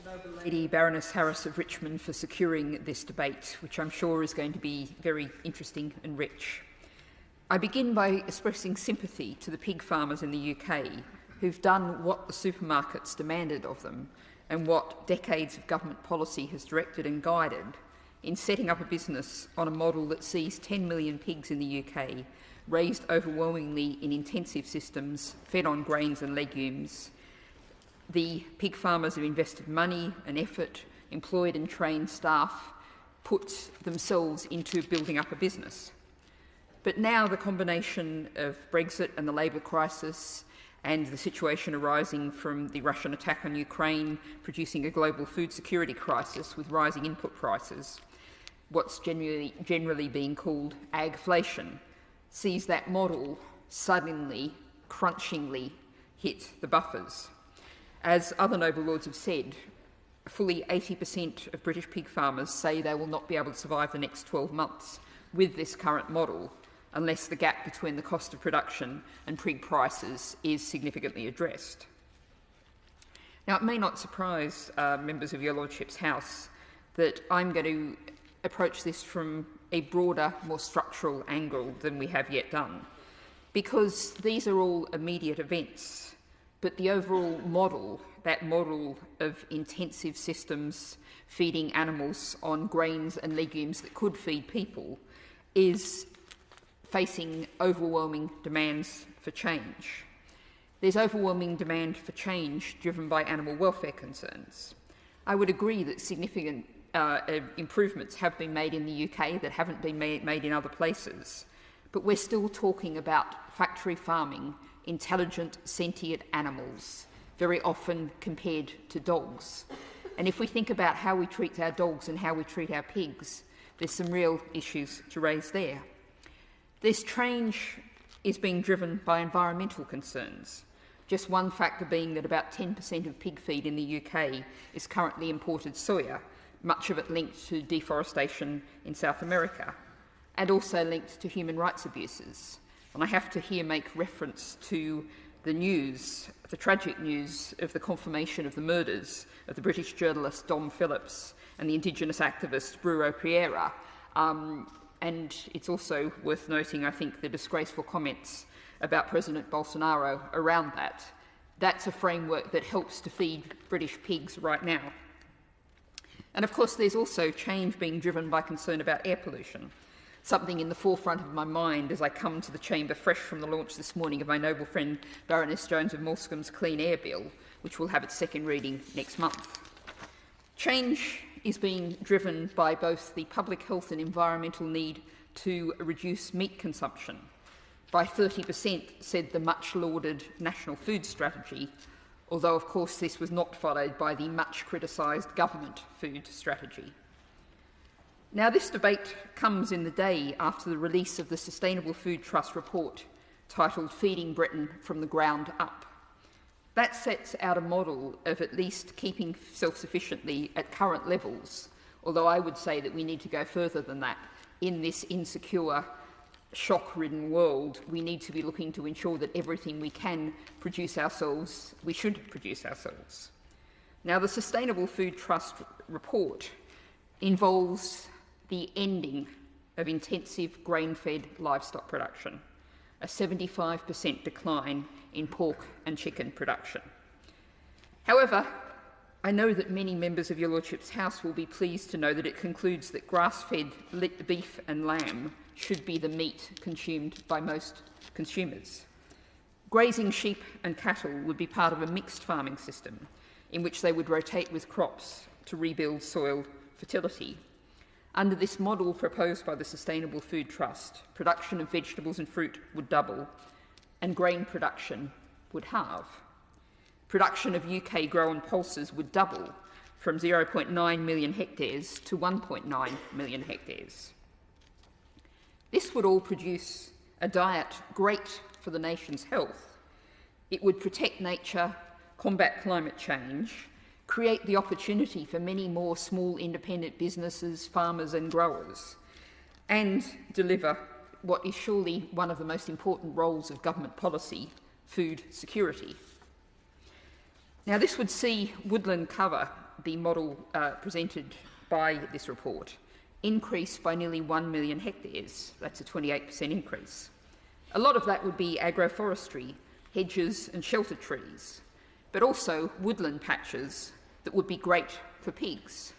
Noble Lady Baroness Harris of Richmond for securing this debate, which I'm sure is going to be very interesting and rich. I begin by expressing sympathy to the pig farmers in the UK who've done what the supermarkets demanded of them and what decades of government policy has directed and guided in setting up a business on a model that sees 10 million pigs in the UK raised overwhelmingly in intensive systems, fed on grains and legumes. The pig farmers have invested money and effort, employed and trained staff, put themselves into building up a business. But now the combination of Brexit and the labour crisis and the situation arising from the Russian attack on Ukraine producing a global food security crisis with rising input prices, what's generally being called agflation, sees that model suddenly, crunchingly hit the buffers. As other noble lords have said, fully 80% of British pig farmers say they will not be able to survive the next 12 months with this current model unless the gap between the cost of production and pig prices is significantly addressed. Now, it may not surprise members of your Lordship's House that I'm going to approach this from a broader, more structural angle than we have yet done, because these are all immediate events, but the overall model, that model of intensive systems feeding animals on grains and legumes that could feed people, is facing overwhelming demands for change. There's overwhelming demand for change driven by animal welfare concerns. I would agree that significant improvements have been made in the UK that haven't been made in other places, but we're still talking about factory farming intelligent, sentient animals, very often compared to dogs. And if we think about how we treat our dogs and how we treat our pigs, there's some real issues to raise there. This change is being driven by environmental concerns, just one factor being that about 10% of pig feed in the UK is currently imported soya, much of it linked to deforestation in South America, and also linked to human rights abuses. And I have to here make reference to the news, the tragic news of the confirmation of the murders of the British journalist Dom Phillips and the Indigenous activist Bruno Pereira. And it's also worth noting, I think, the disgraceful comments about President Bolsonaro around that. That's a framework that helps to feed British pigs right now. And of course, there's also change being driven by concern about air pollution, something in the forefront of my mind as I come to the chamber fresh from the launch this morning of my noble friend Baroness Jones of Moulscombe's Clean Air Bill, which will have its second reading next month. Change is being driven by both the public health and environmental need to reduce meat consumption by 30%, said the much-lauded National Food Strategy, although, of course, this was not followed by the much-criticised government food strategy. Now, this debate comes in the day after the release of the Sustainable Food Trust report titled Feeding Britain from the Ground Up. That sets out a model of at least keeping self-sufficiently at current levels, although I would say that we need to go further than that. In this insecure, shock-ridden world, we need to be looking to ensure that everything we can produce ourselves, we should produce ourselves. Now, the Sustainable Food Trust report involves the ending of intensive grain-fed livestock production, a 75% decline in pork and chicken production. However, I know that many members of your Lordship's House will be pleased to know that it concludes that grass-fed beef and lamb should be the meat consumed by most consumers. Grazing sheep and cattle would be part of a mixed farming system in which they would rotate with crops to rebuild soil fertility. Under this model proposed by the Sustainable Food Trust, production of vegetables and fruit would double and grain production would halve. Production of UK grown pulses would double from 0.9 million hectares to 1.9 million hectares. This would all produce a diet great for the nation's health. It would protect nature, combat climate change, create the opportunity for many more small independent businesses, farmers and growers, and deliver what is surely one of the most important roles of government policy, food security. Now, this would see woodland cover the model presented by this report, increase by nearly 1 million hectares. That's a 28% increase. A lot of that would be agroforestry, hedges and shelter trees, but also woodland patches that would be great for pigs.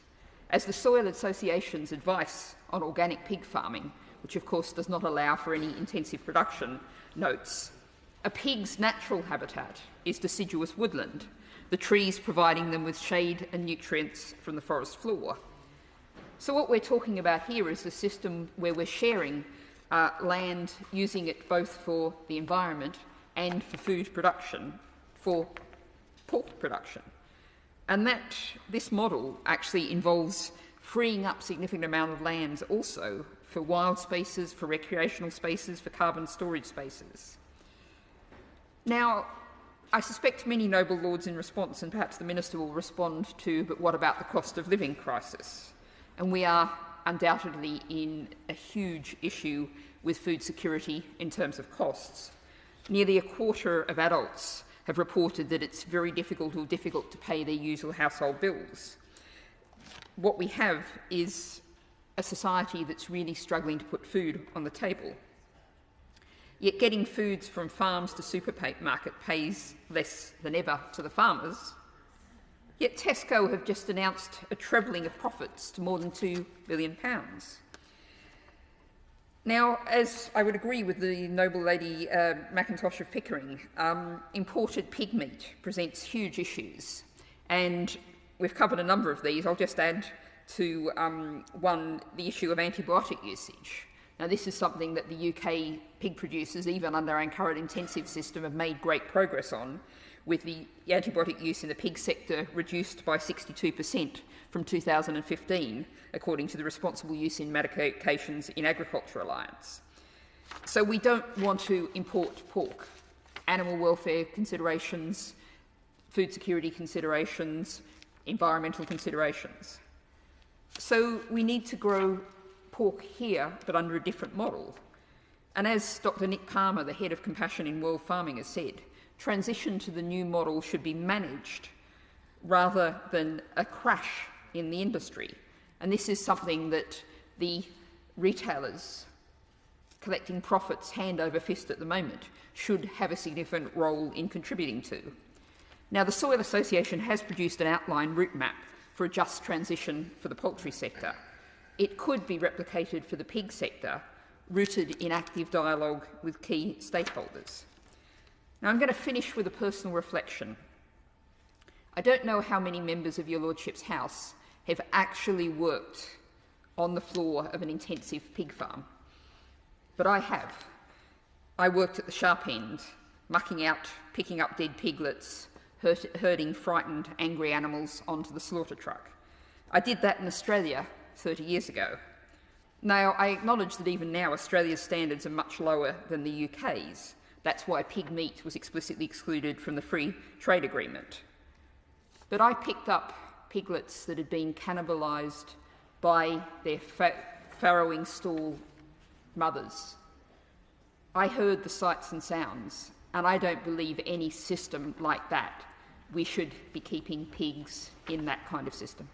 As the Soil Association's advice on organic pig farming, which of course does not allow for any intensive production, notes, a pig's natural habitat is deciduous woodland, the trees providing them with shade and nutrients from the forest floor. So what we're talking about here is a system where we're sharing land, using it both for the environment and for food production, for pork production. And this model actually involves freeing up significant amount of lands also for wild spaces, for recreational spaces, for carbon storage spaces. Now, I suspect many noble lords in response, and perhaps the Minister will respond to, but what about the cost of living crisis? And we are undoubtedly in a huge issue with food security in terms of costs. Nearly a quarter of adults have reported that it's very difficult to pay their usual household bills. What we have is a society that's really struggling to put food on the table. Yet getting foods from farms to supermarket pays less than ever to the farmers. Yet Tesco have just announced a trebling of profits to more than £2 billion. Now, as I would agree with the noble lady Mackintosh of Pickering, imported pig meat presents huge issues, and we've covered a number of these. I'll just add to one, the issue of antibiotic usage. Now, this is something that the UK pig producers, even under our current intensive system, have made great progress on, with the antibiotic use in the pig sector reduced by 62% from 2015, according to the Responsible Use in Medications in Agriculture Alliance. So we don't want to import pork. Animal welfare considerations, food security considerations, environmental considerations. So we need to grow pork here, but under a different model. And as Dr. Nick Palmer, the head of Compassion in World Farming, has said, transition to the new model should be managed rather than a crash in the industry. And this is something that the retailers collecting profits hand over fist at the moment should have a significant role in contributing to. Now, the Soil Association has produced an outline route map for a just transition for the poultry sector. It could be replicated for the pig sector, rooted in active dialogue with key stakeholders. Now, I'm going to finish with a personal reflection. I don't know how many members of your Lordship's House have actually worked on the floor of an intensive pig farm, but I have. I worked at the sharp end, mucking out, picking up dead piglets, herding frightened, angry animals onto the slaughter truck. I did that in Australia 30 years ago. Now, I acknowledge that even now Australia's standards are much lower than the UK's. That's why pig meat was explicitly excluded from the free trade agreement. But I picked up piglets that had been cannibalised by their farrowing stall mothers. I heard the sights and sounds, and I don't believe any system like that we should be keeping pigs in that kind of system.